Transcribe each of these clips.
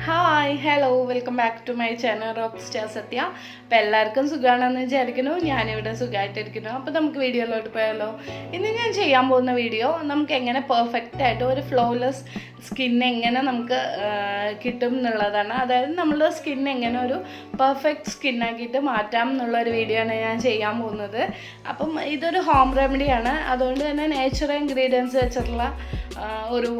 Hi hello welcome back to my channel rock star Sathya. അപ്പോൾ എല്ലാവർക്കും സുഖമാണെന്ന് വിചാരിക്കുന്നു. ഞാനിവിടെ സുഖമായിട്ടിരിക്കുന്നു. അപ്പോൾ നമുക്ക് വീഡിയോയിലോട്ട് പോയാലോ. ഇന്ന് ഞാൻ ചെയ്യാൻ പോകുന്ന വീഡിയോ നമുക്ക് എങ്ങനെ പെർഫെക്റ്റ് ആയിട്ട് ഒരു ഫ്ലോലെസ് സ്കിൻ എങ്ങനെ നമുക്ക് കിട്ടും എന്നുള്ളതാണ്. അതായത് നമ്മുടെ സ്കിൻ എങ്ങനെ ഒരു പെർഫെക്റ്റ് സ്കിന്നാക്കിയിട്ട് മാറ്റാം എന്നുള്ളൊരു വീഡിയോ ആണ് ഞാൻ ചെയ്യാൻ പോകുന്നത്. അപ്പം ഇതൊരു ഹോം റെമഡിയാണ്. അതുകൊണ്ട് തന്നെ നേച്ചുറൽ ഇൻഗ്രീഡിയൻസ് വെച്ചിട്ടുള്ള ഒരു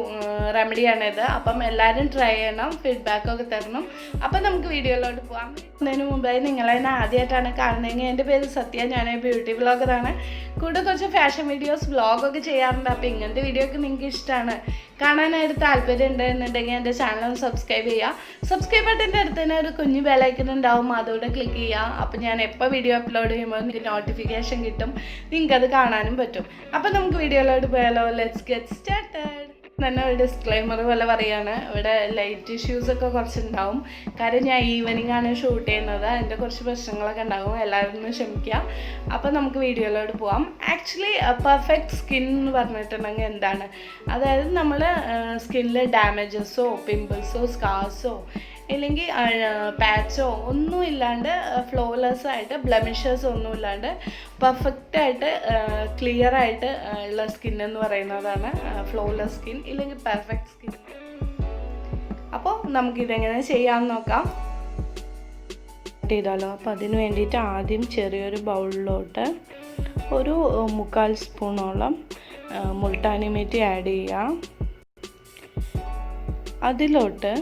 റെമഡിയാണിത്. അപ്പം എല്ലാവരും ട്രൈ ചെയ്യണം, ഫീഡ്ബാക്കൊക്കെ തരണം. അപ്പം നമുക്ക് വീഡിയോയിലോട്ട് പോകാം. അതിന് മുമ്പായി നിങ്ങളെന്നെ ആദ്യമായിട്ടാണ് കാണുന്നതെങ്കിൽ എൻ്റെ പേര് സത്യ, ഞാൻ ബ്യൂട്ടി വ്ളോഗറാണ്. കൂടെ കുറച്ച് ഫാഷൻ വീഡിയോസ് വ്ളോഗൊക്കെ ചെയ്യാറുണ്ട്. അപ്പോൾ ഇങ്ങനത്തെ വീഡിയോ ഒക്കെ നിങ്ങൾക്ക് ഇഷ്ടമാണ്, കാണാനായിട്ട് താല്പര്യം ഉണ്ടെന്നുണ്ടെങ്കിൽ എൻ്റെ ചാനൽ സബ്സ്ക്രൈബ് ചെയ്യുക. സബ്സ്ക്രൈബ് ബട്ടൻ്റെ അടുത്ത് തന്നെ ഒരു കുഞ്ഞു ബെലൈക്കൺ ഉണ്ടാവും, അതോടെ ക്ലിക്ക് ചെയ്യുക. അപ്പോൾ ഞാൻ എപ്പോൾ വീഡിയോ അപ്ലോഡ് ചെയ്യുമ്പോൾ നിങ്ങൾക്ക് നോട്ടിഫിക്കേഷൻ കിട്ടും, നിങ്ങൾക്കത് കാണാനും പറ്റും. അപ്പോൾ നമുക്ക് വീഡിയോയിലോട്ട് പോയാലോ. Let's get started. തന്നെ ഒരു ഡിസ്ക്ലൈമർ പോലെ പറയുകയാണ്, ഇവിടെ ലൈറ്റ് ഇഷ്യൂസൊക്കെ കുറച്ചുണ്ടാവും. കാര്യം ഞാൻ ഈവനിങ് ആണ് ഷൂട്ട് ചെയ്യുന്നത്, അതിൻ്റെ കുറച്ച് പ്രശ്നങ്ങളൊക്കെ ഉണ്ടാകും, എല്ലാവരും ഒന്ന് ക്ഷമിക്കുക. അപ്പോൾ നമുക്ക് വീഡിയോയിലോട്ട് പോകാം. ആക്ച്വലി പെർഫെക്റ്റ് സ്കിൻ എന്ന് പറഞ്ഞിട്ടുണ്ടെങ്കിൽ എന്താണ്, അതായത് നമ്മൾ സ്കിന്നിൽ ഡാമേജസോ പിമ്പിൾസോ സ്കാർസോ ഇല്ലെങ്കിൽ പാച്ചോ ഒന്നും ഇല്ലാണ്ട്, ഫ്ലോലെസ് ആയിട്ട് ബ്ലെമിഷസ് ഒന്നും ഇല്ലാണ്ട് പെർഫെക്റ്റായിട്ട് ക്ലിയർ ആയിട്ട് ഉള്ള സ്കിൻ എന്ന് പറയുന്നതാണ് ഫ്ലോലെസ് സ്കിൻ ഇല്ലെങ്കിൽ പെർഫെക്റ്റ് സ്കിൻ. അപ്പോൾ നമുക്കിതെങ്ങനെ ചെയ്യാമെന്ന് നോക്കാം. ചെയ്താലോ. അപ്പോൾ അതിന് വേണ്ടിയിട്ട് ആദ്യം ചെറിയൊരു ബൗളിലോട്ട് ഒരു 3/4 സ്പൂണോളം മുൾട്ടാനി മിറ്റി ആഡ് ചെയ്യുക. അതിലോട്ട്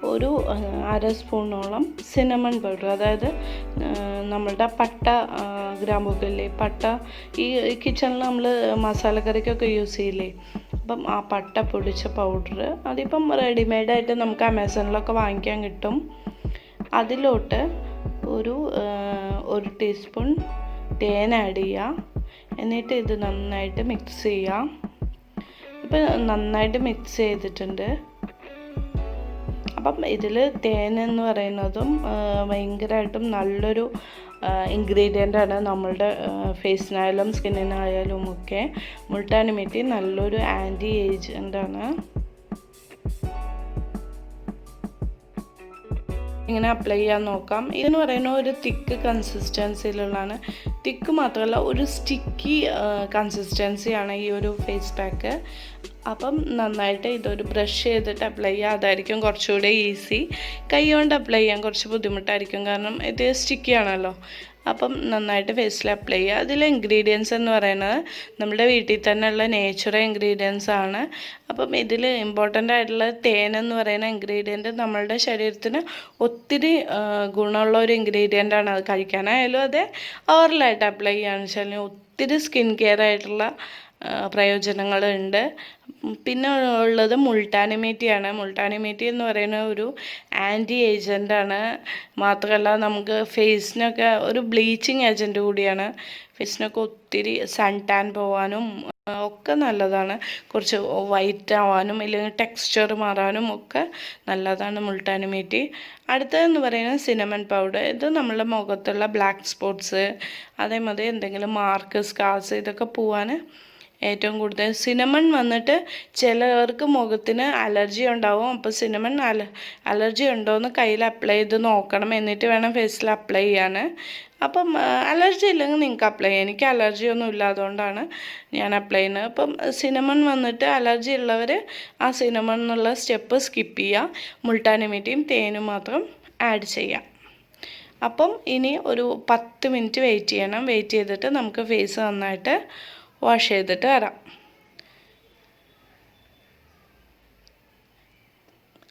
ഒരു 1/2 സ്പൂണോളം സിനമൺ പൗഡർ, അതായത് നമ്മളുടെ പട്ട ഗ്രാമ്പൂക്കല്ലേ, പട്ട ഈ കിച്ചണിൽ നമ്മൾ മസാലക്കറിക്കൊക്കെ യൂസ് ചെയ്യില്ലേ, അപ്പം ആ പട്ട പൊടിച്ച പൗഡർ അതിപ്പം റെഡിമെയ്ഡായിട്ട് നമുക്ക് ആമസോണിലൊക്കെ വാങ്ങിക്കാൻ കിട്ടും. അതിലോട്ട് ഒരു ടീസ്പൂൺ തേൻ ആഡ് ചെയ്യുക. എന്നിട്ട് ഇത് നന്നായിട്ട് മിക്സ് ചെയ്യുക. ഇപ്പം നന്നായിട്ട് മിക്സ് ചെയ്തിട്ടുണ്ട്. അപ്പം ഇതിൽ തേൻ എന്ന് പറയുന്നതും ഭയങ്കരമായിട്ടും നല്ലൊരു ഇൻഗ്രീഡിയൻ്റാണ് നമ്മളുടെ ഫേസിനായാലും സ്കിന്നിനായാലും ഒക്കെ. മുൾട്ടാനി മിറ്റി നല്ലൊരു ആൻറ്റി ഏജൻ്റാണ്. ഇങ്ങനെ അപ്ലൈ ചെയ്യാൻ നോക്കാം. ഇതെന്ന് പറയുന്നത് ഒരു തിക്ക് കൺസിസ്റ്റൻസിയിലുള്ളതാണ്. തിക്ക് മാത്രമല്ല, ഒരു സ്റ്റിക്കി കൺസിസ്റ്റൻസിയാണ് ഈ ഒരു ഫേസ് പാക്ക്. അപ്പം നന്നായിട്ട് ഇതൊരു ബ്രഷ് ചെയ്തിട്ട് അപ്ലൈ ചെയ്യുക, അതായിരിക്കും കുറച്ചുകൂടെ ഈസി. കൈ കൊണ്ട് അപ്ലൈ ചെയ്യാൻ കുറച്ച് ബുദ്ധിമുട്ടായിരിക്കും, കാരണം ഇത് സ്റ്റിക്കി ആണല്ലോ. അപ്പം നന്നായിട്ട് ഫേസിൽ അപ്ലൈ ചെയ്യുക. അതിലെ ഇൻഗ്രീഡിയൻസ് എന്ന് പറയുന്നത് നമ്മുടെ വീട്ടിൽ തന്നെയുള്ള നേച്ചുറൽ ഇൻഗ്രീഡിയൻസ് ആണ്. അപ്പം ഇതിൽ ഇമ്പോർട്ടൻ്റ് ആയിട്ടുള്ള തേൻ എന്ന് പറയുന്ന ഇൻഗ്രീഡിയൻറ്റ് നമ്മളുടെ ശരീരത്തിന് ഒത്തിരി ഗുണമുള്ള ഒരു ഇൻഗ്രീഡിയൻ്റ് ആണ്. അത് കഴിക്കാനായാലും അതെ, ഓറലായിട്ട് അപ്ലൈ ചെയ്യാന്ന് വെച്ചാൽ ഒത്തിരി സ്കിൻ കെയർ ആയിട്ടുള്ള പ്രയോജനങ്ങളുണ്ട്. പിന്നെ ഉള്ളത് മുൾട്ടാനി മിറ്റിയാണ്. മുൾട്ടാനി മിറ്റി എന്ന് പറയുന്ന ഒരു ആൻറ്റി ഏജൻ്റാണ്. മാത്രമല്ല നമുക്ക് ഫേസിനൊക്കെ ഒരു ബ്ലീച്ചിങ് ഏജൻറ്റ് കൂടിയാണ്. ഫേസിനൊക്കെ ഒത്തിരി സൺ ടാൻ പോകാനും ഒക്കെ നല്ലതാണ്. കുറച്ച് വൈറ്റ് ആവാനും ഇല്ലെങ്കിൽ ടെക്സ്ചർ മാറാനും ഒക്കെ നല്ലതാണ് മുൾട്ടാനി മിറ്റി. അടുത്തതെന്ന് പറയുന്നത് സിനമൺ പൗഡർ. ഇത് നമ്മളുടെ മുഖത്തുള്ള ബ്ലാക്ക് സ്പോട്ട്സ്, അതേമാതിരി എന്തെങ്കിലും മാർക്ക്, സ്കാർസ് ഇതൊക്കെ പോവാൻ ഏറ്റവും കൂടുതൽ. സിനമൺ വന്നിട്ട് ചിലവർക്ക് മുഖത്തിന് അലർജി ഉണ്ടാവും. അപ്പോൾ സിനമൺ അലർജി ഉണ്ടോയെന്ന് കയ്യിൽ അപ്ലൈ ചെയ്ത് നോക്കണം, എന്നിട്ട് വേണം ഫേസിൽ അപ്ലൈ ചെയ്യാൻ. അപ്പം അലർജി ഇല്ലെങ്കിൽ നിങ്ങൾക്ക് അപ്ലൈ ചെയ്യാം. എനിക്ക് അലർജി ഒന്നും ഇല്ലാത്തതുകൊണ്ടാണ് ഞാൻ അപ്ലൈ ചെയ്യുന്നത്. അപ്പം സിനമൺ വന്നിട്ട് അലർജി ഉള്ളവർ ആ സിനമൺ എന്നുള്ള സ്റ്റെപ്പ് സ്കിപ്പ് ചെയ്യുക. മുൾട്ടാനി മിറ്റിയും തേനും മാത്രം ആഡ് ചെയ്യാം. അപ്പം ഇനി ഒരു 10 മിനിറ്റ് വെയിറ്റ് ചെയ്യണം. വെയിറ്റ് ചെയ്തിട്ട് നമുക്ക് ഫേസ് നന്നായിട്ട് വാഷ് ചെയ്തിട്ട് വരാം.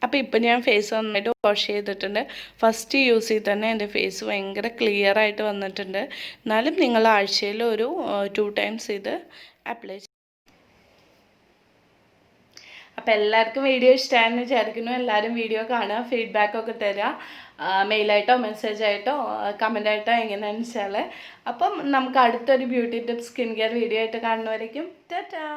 അപ്പോൾ ഇപ്പം ഞാൻ ഫേസ് നന്നായിട്ട് വാഷ് ചെയ്തിട്ടുണ്ട്. ഫസ്റ്റ് യൂസിൽ തന്നെ എൻ്റെ ഫേസ് ഭയങ്കര ക്ലിയർ ആയിട്ട് വന്നിട്ടുണ്ട്. എന്നാലും നിങ്ങൾ ആഴ്ചയിൽ ഒരു 2 ടൈംസ് ഇത് അപ്ലൈ ചെയ്യും. അപ്പോൾ എല്ലാവർക്കും വീഡിയോ ഇഷ്ടമായെന്ന് വിചാരിക്കുന്നു. എല്ലാവരും വീഡിയോ കാണുക, ഫീഡ്ബാക്കൊക്കെ തരിക, മെയിലായിട്ടോ മെസ്സേജായിട്ടോ കമൻ്റായിട്ടോ എങ്ങനെയാണെന്ന് വെച്ചാൽ. അപ്പം നമുക്ക് അടുത്തൊരു beauty tips skin care video ആയിട്ട് കാണുന്നവരേക്കും ടാറ്റാ.